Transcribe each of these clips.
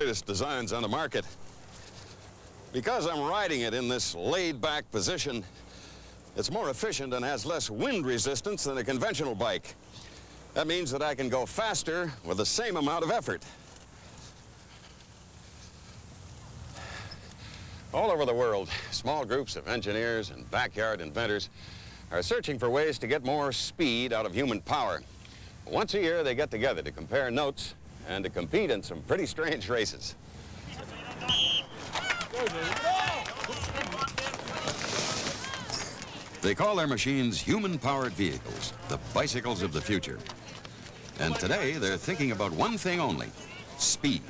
latest designs on the market. Because I'm riding it in this laid-back position, it's more efficient and has less wind resistance than a conventional bike. That means that I can go faster with the same amount of effort. All over the world, small groups of engineers and backyard inventors are searching for ways to get more speed out of human power. Once a year, they get together to compare notes and to compete in some pretty strange races. They call their machines human-powered vehicles, the bicycles of the future. And today, they're thinking about one thing only: speed.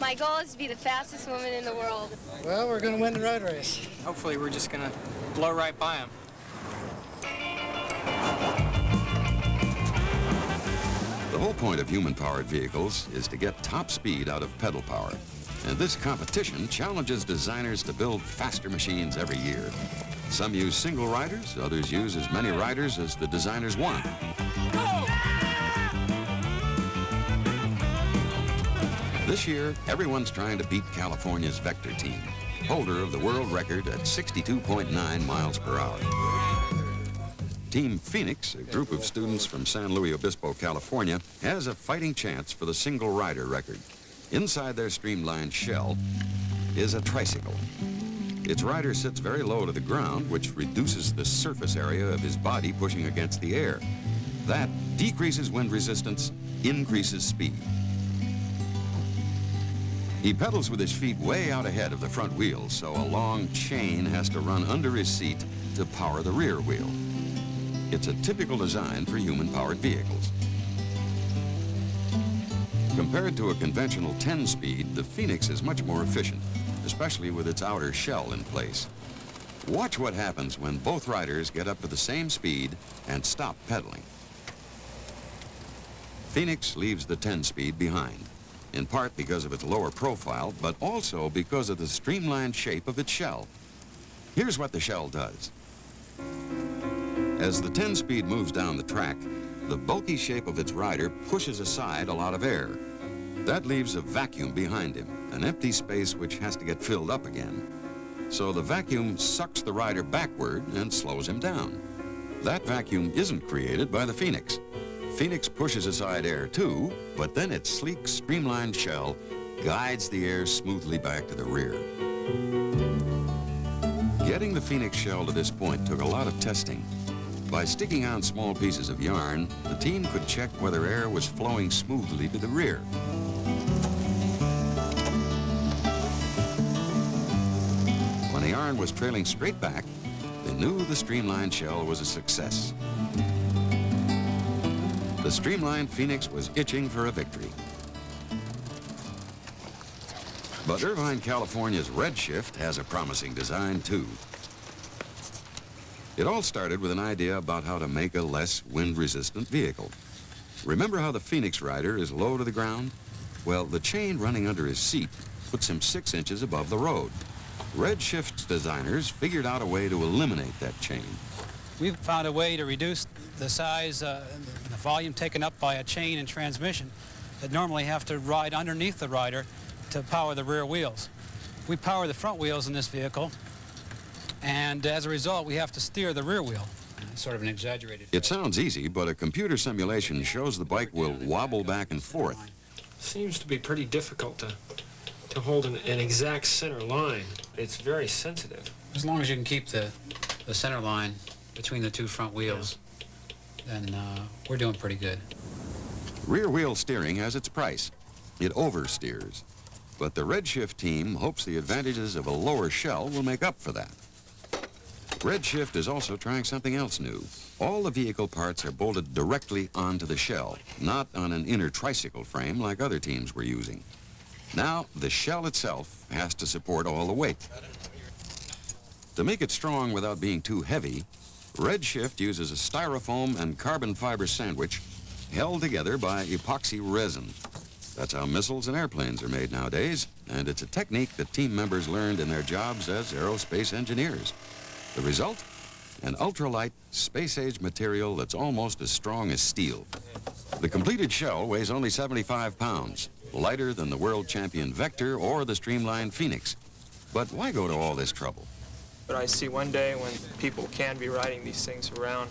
My goal is to be the fastest woman in the world. Well, we're going to win the road race. Hopefully, we're just going to blow right by them. The whole point of human-powered vehicles is to get top speed out of pedal power. And this competition challenges designers to build faster machines every year. Some use single riders, others use as many riders as the designers want. This year, everyone's trying to beat California's Vector team, holder of the world record at 62.9 miles per hour. Team Phoenix, a group of students from San Luis Obispo, California, has a fighting chance for the single rider record. Inside their streamlined shell is a tricycle. Its rider sits very low to the ground, which reduces the surface area of his body pushing against the air. That decreases wind resistance, increases speed. He pedals with his feet way out ahead of the front wheels, so a long chain has to run under his seat to power the rear wheel. It's a typical design for human-powered vehicles. Compared to a conventional 10-speed, the Phoenix is much more efficient, especially with its outer shell in place. Watch what happens when both riders get up to the same speed and stop pedaling. Phoenix leaves the 10-speed behind, in part because of its lower profile, but also because of the streamlined shape of its shell. Here's what the shell does. As the 10-speed moves down the track, the bulky shape of its rider pushes aside a lot of air. That leaves a vacuum behind him, an empty space which has to get filled up again. So the vacuum sucks the rider backward and slows him down. That vacuum isn't created by the Phoenix. Phoenix pushes aside air too, but then its sleek, streamlined shell guides the air smoothly back to the rear. Getting the Phoenix shell to this point took a lot of testing. By sticking on small pieces of yarn, the team could check whether air was flowing smoothly to the rear. When the yarn was trailing straight back, they knew the streamlined shell was a success. The streamlined Phoenix was itching for a victory. But Irvine, California's Redshift has a promising design too. It all started with an idea about how to make a less wind-resistant vehicle. Remember how the Phoenix rider is low to the ground? Well, the chain running under his seat puts him 6 inches above the road. Redshift's designers figured out a way to eliminate that chain. We've found a way to reduce the size, the volume taken up by a chain and transmission that normally have to ride underneath the rider to power the rear wheels. We power the front wheels in this vehicle, and as a result, we have to steer the rear wheel. It's sort of an exaggerated. It sounds easy, but a computer simulation shows the bike will wobble back and forth. Seems to be pretty difficult to hold an exact center line. It's very sensitive. As long as you can keep the center line between the two front wheels, then we're doing pretty good. Rear wheel steering has its price. It oversteers. But the Redshift team hopes the advantages of a lower shell will make up for that. Redshift is also trying something else new. All the vehicle parts are bolted directly onto the shell, not on an inner tricycle frame like other teams were using. Now, the shell itself has to support all the weight. To make it strong without being too heavy, Redshift uses a styrofoam and carbon fiber sandwich held together by epoxy resin. That's how missiles and airplanes are made nowadays, and it's a technique that team members learned in their jobs as aerospace engineers. The result? An ultralight, space-age material that's almost as strong as steel. The completed shell weighs only 75 pounds. lighter than the world champion Vector or the streamlined Phoenix. But why go to all this trouble? But I see one day when people can be riding these things around,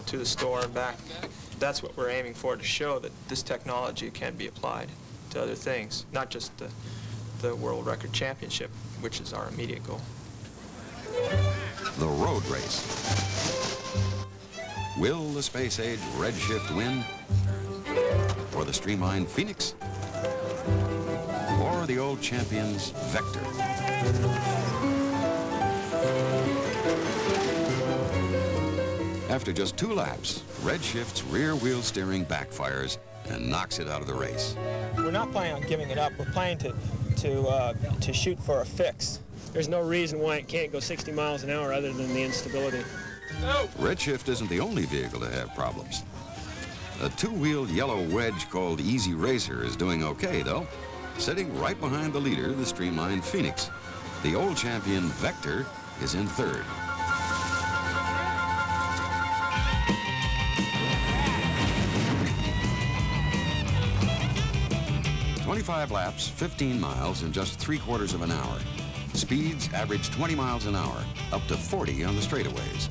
to the store and back. That's what we're aiming for, to show that this technology can be applied to other things, not just the World Record Championship, which is our immediate goal. The road race. Will the Space Age Redshift win? Or the streamlined Phoenix? Or the old champions Vector? After just 2 laps, Redshift's rear wheel steering backfires and knocks it out of the race. We're not planning on giving it up. We're planning to shoot for a fix. There's no reason why it can't go 60 miles an hour other than the instability. Redshift isn't the only vehicle to have problems. A 2-wheeled yellow wedge called Easy Racer is doing okay, though, sitting right behind the leader, the streamlined Phoenix. The old champion Vector is in 3rd. "25 laps, 15 miles in just 3/4 of an hour. Speeds average 20 miles an hour, up to 40 on the straightaways."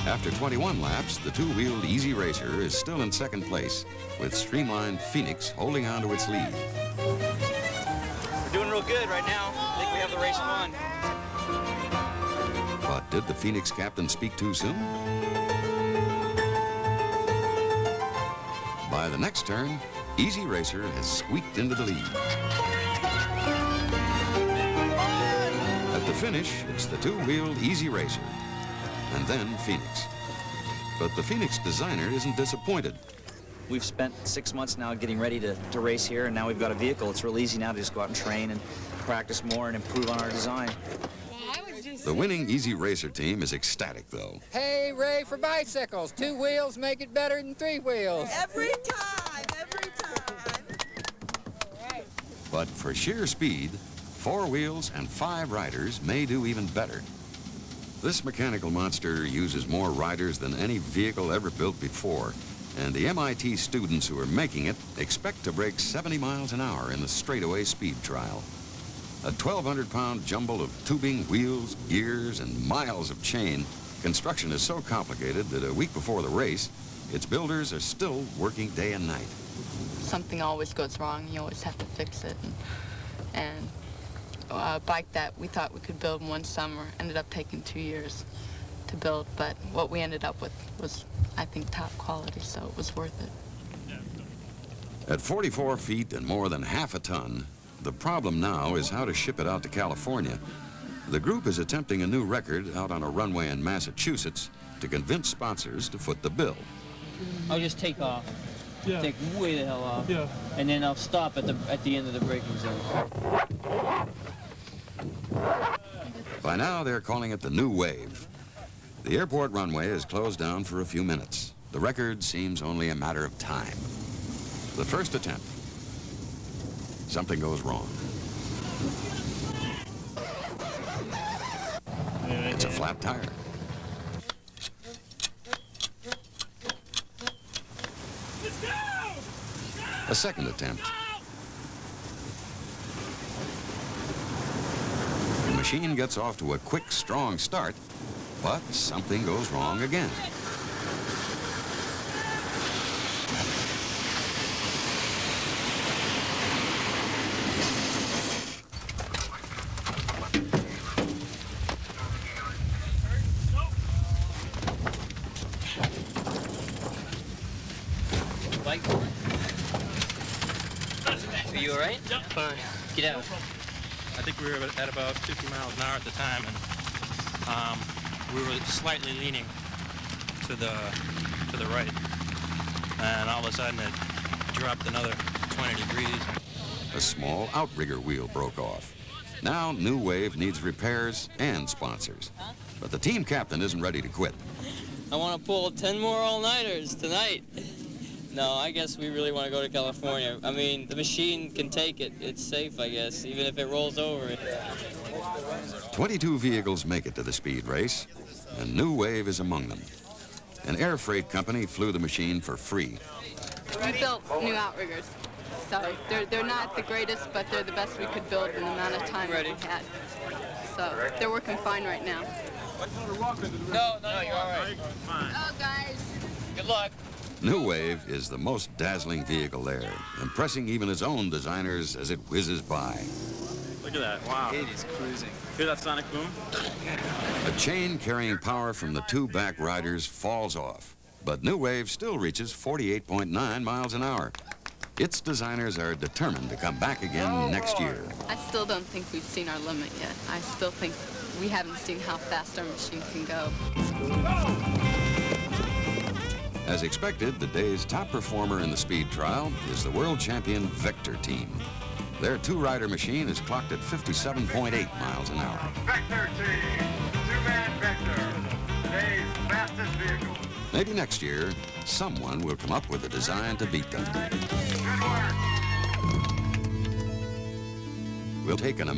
After 21 laps, the 2-wheeled Easy Racer is still in 2nd place, with streamlined Phoenix holding on to its lead. We're doing real good right now. I think we have the race won. But did the Phoenix captain speak too soon? By the next turn, Easy Racer has squeaked into the lead. At the finish, it's the 2-wheeled Easy Racer, and then Phoenix. But the Phoenix designer isn't disappointed. We've spent 6 months now getting ready to race here, and now we've got a vehicle. It's real easy now to just go out and train and practice more and improve on our design. The winning Easy Racer team is ecstatic, though. Hey, Ray, for bicycles, 2 wheels make it better than 3 wheels. Every time, every time. But for sheer speed, 4 wheels and 5 riders may do even better. This mechanical monster uses more riders than any vehicle ever built before, and the MIT students who are making it expect to break 70 miles an hour in the straightaway speed trial. A 1,200-pound jumble of tubing, wheels, gears, and miles of chain, construction is so complicated that a week before the race, its builders are still working day and night. Something always goes wrong. You always have to fix it. And a bike that we thought we could build in one summer ended up taking 2 years to build. But what we ended up with was, I think, top quality, so it was worth it. At 44 feet and more than half a ton, the problem now is how to ship it out to California. The group is attempting a new record out on a runway in Massachusetts to convince sponsors to foot the bill. I'll just take off. Yeah. Take way the hell off. Yeah. And then I'll stop at the end of the braking zone. By now, they're calling it the New Wave. The airport runway is closed down for a few minutes. The record seems only a matter of time. The first attempt. Something goes wrong. It's a flat tire. A second attempt. The machine gets off to a quick, strong start, but something goes wrong again. Are you all right? Yep. Fine. Get out. I think we were at about 50 miles an hour at the time, and we were slightly leaning to the right, and all of a sudden it dropped another 20 degrees. A small outrigger wheel broke off. Now New Wave needs repairs and sponsors. But the team captain isn't ready to quit. I want to pull 10 more all-nighters tonight. No, I guess we really want to go to California. I mean, the machine can take it. It's safe, I guess, even if it rolls over. 22 vehicles make it to the speed race, and New Wave is among them. An air freight company flew the machine for free. We built new outriggers. so. They're not the greatest, but they're the best we could build in the amount of time that we had. So they're working fine right now. No, you're all right. Oh, guys. Good luck. New Wave is the most dazzling vehicle there, impressing even its own designers as it whizzes by. Look at that. Wow. It is cruising. Hear that sonic boom? A chain carrying power from the two back riders falls off, but New Wave still reaches 48.9 miles an hour. Its designers are determined to come back again next year. I still don't think we've seen our limit yet. I still think we haven't seen how fast our machine can go. As expected, the day's top performer in the speed trial is the world champion Vector team. Their two-rider machine is clocked at 57.8 miles an hour. Vector team, two-man Vector, today's fastest vehicle. Maybe next year, someone will come up with a design to beat them. Good work. We'll take an